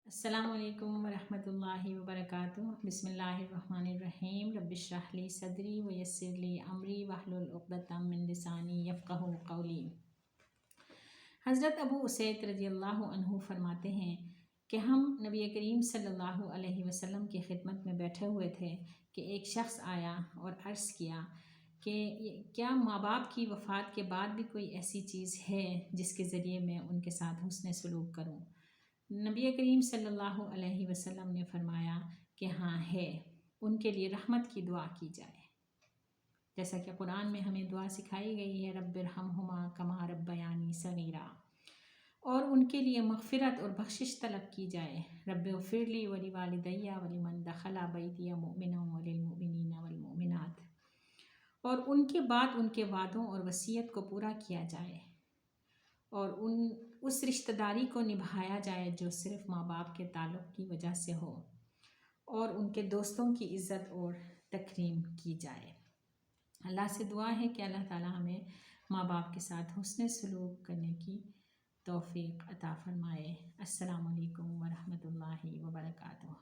السلام علیکم ورحمۃ اللہ وبرکاتہ۔ بسم اللہ الرحمن الرحیم۔ رب اشرح لی صدری ویسر لی امری واحلل عقدۃ من لسانی یفقہوا قولی۔ حضرت ابو اسید رضی اللہ عنہ فرماتے ہیں کہ ہم نبی کریم صلی اللہ علیہ وسلم کی خدمت میں بیٹھے ہوئے تھے کہ ایک شخص آیا اور عرض کیا کہ کیا ماں باپ کی وفات کے بعد بھی کوئی ایسی چیز ہے جس کے ذریعے میں ان کے ساتھ حسن سلوک کروں؟ نبی کریم صلی اللہ علیہ وسلم نے فرمایا کہ ہاں ہے، ان کے لیے رحمت کی دعا کی جائے، جیسا کہ قرآن میں ہمیں دعا سکھائی گئی ہے، رب ارحمہما کما ربیانی صغیرا، اور ان کے لیے مغفرت اور بخشش طلب کی جائے، رب اغفر لی ولی والدی ولمن دخل بیتی مؤمنا وللمؤمنین والمؤمنات، اور ان کے بعد ان کے وعدوں اور وصیت کو پورا کیا جائے اور اس رشتہ داری کو نبھایا جائے جو صرف ماں باپ کے تعلق کی وجہ سے ہو، اور ان کے دوستوں کی عزت اور تکریم کی جائے۔ اللہ سے دعا ہے کہ اللہ تعالی ہمیں ماں باپ کے ساتھ حسن سلوک کرنے کی توفیق عطا فرمائے۔ السلام علیکم ورحمۃ اللہ وبرکاتہ۔